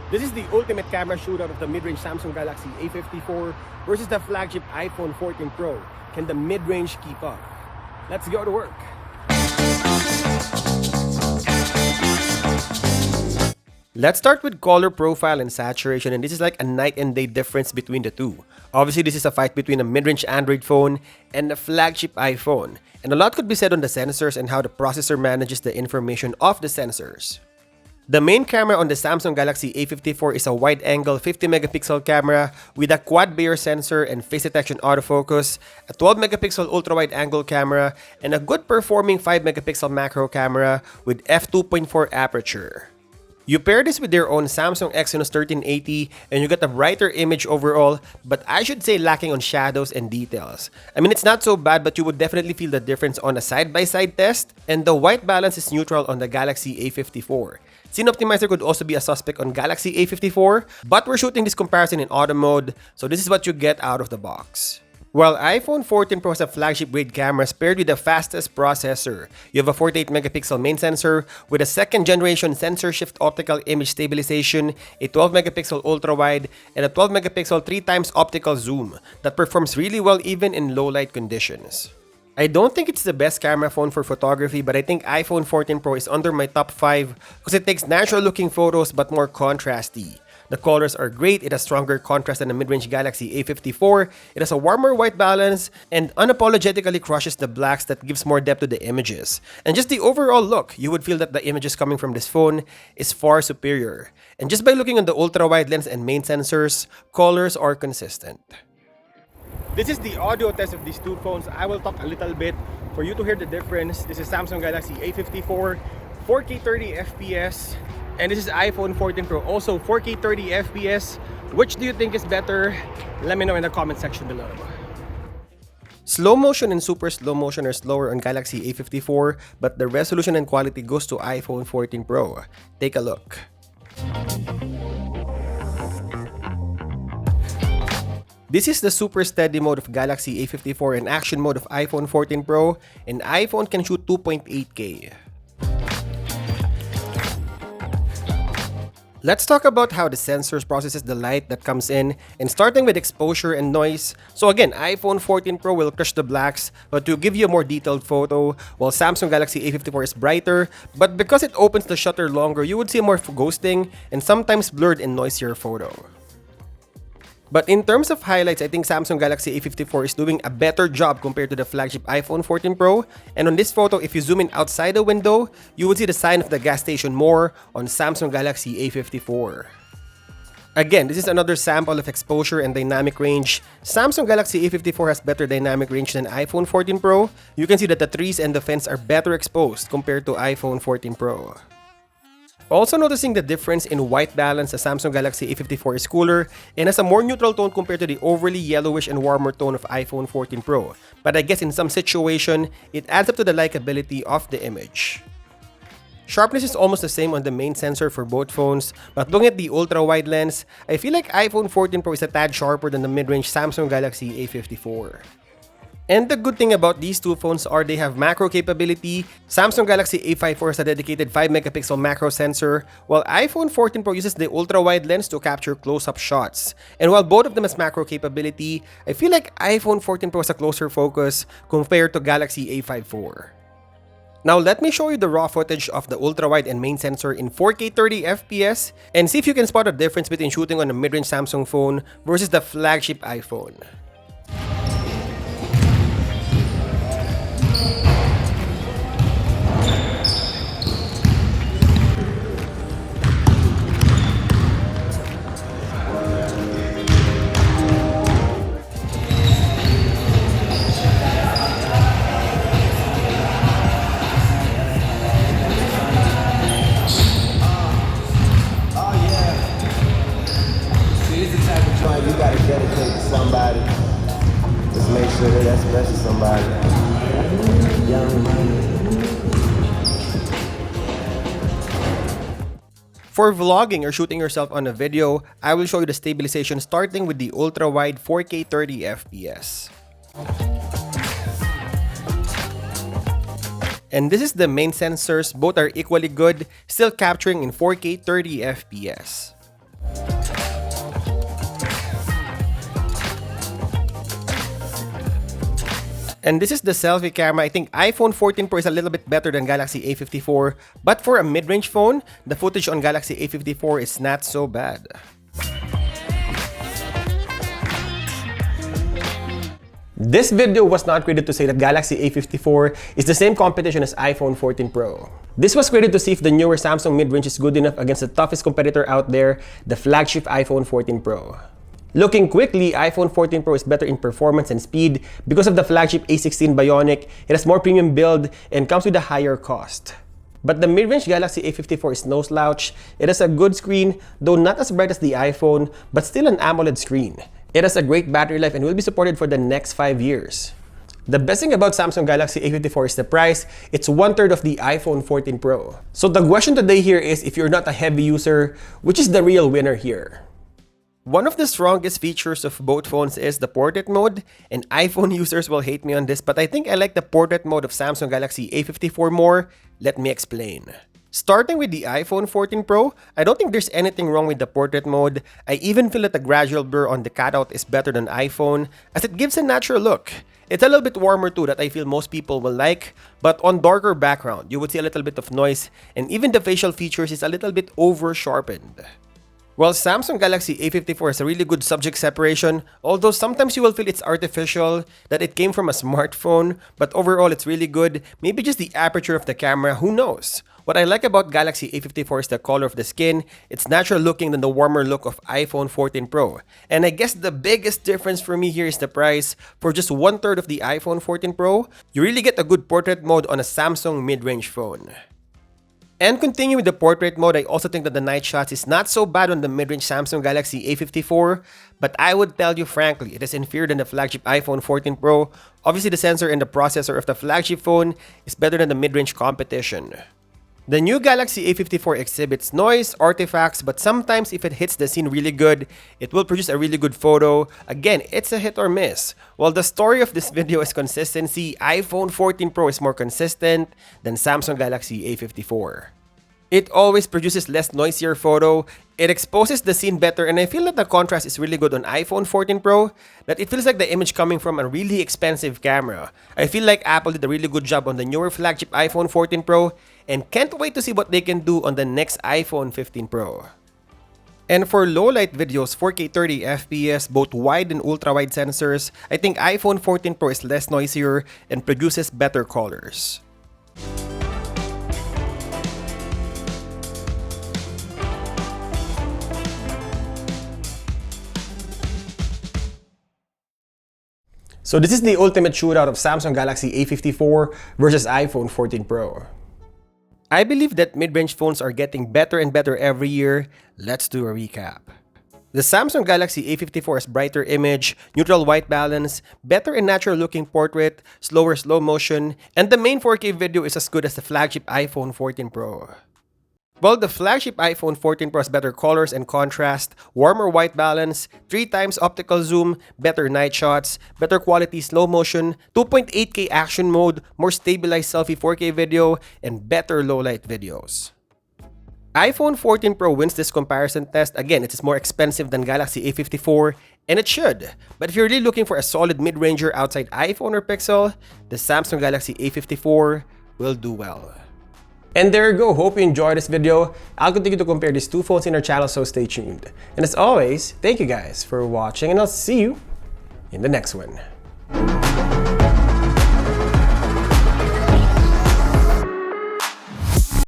This is the ultimate camera shootout of the mid-range Samsung Galaxy A54 versus the flagship iPhone 14 Pro. Can the mid-range keep up? Let's go to work. Let's start with color profile and saturation, and this is like a night and day difference between the two. Obviously, this is a fight between a mid-range Android phone and a flagship iPhone. And a lot could be said on the sensors and how the processor manages the information of the sensors. The main camera on the Samsung Galaxy A54 is a wide-angle 50-megapixel camera with a quad-Bayer sensor and face detection autofocus, a 12-megapixel ultra-wide-angle camera, and a good-performing 5-megapixel macro camera with f2.4 aperture. You pair this with their own Samsung Exynos 1380 and you get a brighter image overall, but I should say lacking on shadows and details. I mean, it's not so bad, but you would definitely feel the difference on a side-by-side test, and the white balance is neutral on the Galaxy A54. Scene Optimizer could also be a suspect on Galaxy A54, but we're shooting this comparison in auto mode, so this is what you get out of the box. While iPhone 14 Pro has a flagship-grade camera paired with the fastest processor, you have a 48-megapixel main sensor with a second-generation sensor shift optical image stabilization, a 12-megapixel ultra-wide, and a 12-megapixel 3x optical zoom that performs really well even in low-light conditions. I don't think it's the best camera phone for photography, but I think iPhone 14 Pro is under my top 5 because it takes natural-looking photos but more contrasty. The colors are great, it has stronger contrast than the mid-range Galaxy A54, it has a warmer white balance, and unapologetically crushes the blacks that gives more depth to the images. And just the overall look, you would feel that the images coming from this phone is far superior. And just by looking on the ultra-wide lens and main sensors, colors are consistent. This is the audio test of these two phones. I will talk a little bit for you to hear the difference. This is Samsung Galaxy A54, 4K 30 FPS. And this is iPhone 14 Pro, also 4K 30 FPS. Which do you think is better? Let me know in the comment section below. Slow motion and super slow motion are slower on Galaxy A54, but the resolution and quality goes to iPhone 14 Pro. Take a look. This is the super steady mode of Galaxy A54 and action mode of iPhone 14 Pro, and iPhone can shoot 2.8K. Let's talk about how the sensors processes the light that comes in, and starting with exposure and noise. So again, iPhone 14 Pro will crush the blacks, but to give you a more detailed photo, while Samsung Galaxy A54 is brighter, but because it opens the shutter longer, you would see more ghosting and sometimes blurred and noisier photo. But in terms of highlights, I think Samsung Galaxy A54 is doing a better job compared to the flagship iPhone 14 Pro. And on this photo, if you zoom in outside the window, you would see the sign of the gas station more on Samsung Galaxy A54. Again, this is another sample of exposure and dynamic range. Samsung Galaxy A54 has better dynamic range than iPhone 14 Pro. You can see that the trees and the fence are better exposed compared to iPhone 14 Pro. Also noticing the difference in white balance, the Samsung Galaxy A54 is cooler and has a more neutral tone compared to the overly yellowish and warmer tone of iPhone 14 Pro. But I guess in some situation, it adds up to the likability of the image. Sharpness is almost the same on the main sensor for both phones, but looking at the ultra-wide lens, I feel like iPhone 14 Pro is a tad sharper than the mid-range Samsung Galaxy A54. And the good thing about these two phones are they have macro capability. Samsung Galaxy A54 has a dedicated 5-megapixel macro sensor, while iPhone 14 Pro uses the ultra-wide lens to capture close-up shots. And while both of them has macro capability, I feel like iPhone 14 Pro has a closer focus compared to Galaxy A54. Now let me show you the raw footage of the ultra-wide and main sensor in 4K 30 FPS and see if you can spot a difference between shooting on a mid-range Samsung phone versus the flagship iPhone. You gotta dedicate to somebody. Just make sure that that's special somebody. Young money. For vlogging or shooting yourself on a video, I will show you the stabilization starting with the ultra-wide 4K 30 FPS. And this is the main sensors, both are equally good, still capturing in 4K 30 FPS. And this is the selfie camera. I think iPhone 14 Pro is a little bit better than Galaxy A54, but for a mid-range phone, the footage on Galaxy A54 is not so bad. This video was not created to say that Galaxy A54 is the same competition as iPhone 14 Pro. This was created to see if the newer Samsung mid-range is good enough against the toughest competitor out there, the flagship iPhone 14 Pro. Looking quickly, iPhone 14 Pro is better in performance and speed because of the flagship A16 bionic. It has more premium build and comes with a higher cost. But the mid-range Galaxy A54 is no slouch. It has a good screen, though not as bright as the iPhone, but still an AMOLED screen. It has a great battery life and will be supported for the next 5 years. The best thing about Samsung Galaxy A54 is the price. It's 1/3 of the iPhone 14 Pro. So the question today here is, if you're not a heavy user, which is the real winner here? One of the strongest features of both phones is the portrait mode, and iPhone users will hate me on this, but I think I like the portrait mode of Samsung Galaxy A54 more. Let me explain. Starting with the iPhone 14 Pro, I don't think there's anything wrong with the portrait mode. I even feel that the gradual blur on the cutout is better than iPhone, as it gives a natural look. It's a little bit warmer too, that I feel most people will like, but on darker background, you would see a little bit of noise, and even the facial features is a little bit over-sharpened. While Samsung Galaxy A54 has a really good subject separation, although sometimes you will feel it's artificial, that it came from a smartphone, but overall it's really good. Maybe just the aperture of the camera, who knows? What I like about Galaxy A54 is the color of the skin. It's natural looking than the warmer look of iPhone 14 Pro. And I guess the biggest difference for me here is the price. For just 1/3 of the iPhone 14 Pro, you really get a good portrait mode on a Samsung mid-range phone. And continuing with the portrait mode, I also think that the night shots is not so bad on the mid-range Samsung Galaxy A54, but I would tell you frankly, it is inferior than the flagship iPhone 14 Pro. Obviously, the sensor and the processor of the flagship phone is better than the mid-range competition. The new Galaxy A54 exhibits noise, artifacts, but sometimes if it hits the scene really good, it will produce a really good photo. Again, it's a hit or miss. While the story of this video is consistency, iPhone 14 Pro is more consistent than Samsung Galaxy A54. It always produces less noisier photo, it exposes the scene better, and I feel that the contrast is really good on iPhone 14 Pro, that it feels like the image coming from a really expensive camera. I feel like Apple did a really good job on the newer flagship iPhone 14 Pro, and can't wait to see what they can do on the next iPhone 15 Pro. And for low-light videos, 4K 30 FPS, both wide and ultra-wide sensors, I think iPhone 14 Pro is less noisier and produces better colors. So this is the ultimate shootout of Samsung Galaxy A54 versus iPhone 14 Pro. I believe that mid-range phones are getting better and better every year. Let's do a recap. The Samsung Galaxy A54 has brighter image, neutral white balance, better and natural looking portrait, slower slow motion, and the main 4K video is as good as the flagship iPhone 14 Pro. While the flagship iPhone 14 Pro has better colors and contrast, warmer white balance, 3 times optical zoom, better night shots, better quality slow motion, 2.8K action mode, more stabilized selfie 4K video, and better low-light videos. iPhone 14 Pro wins this comparison test. Again, it is more expensive than Galaxy A54, and it should. But if you're really looking for a solid mid-ranger outside iPhone or Pixel, the Samsung Galaxy A54 will do well. And there you go, hope you enjoyed this video. I'll continue to compare these two phones in our channel, so stay tuned. And as always, thank you guys for watching, and I'll see you in the next one.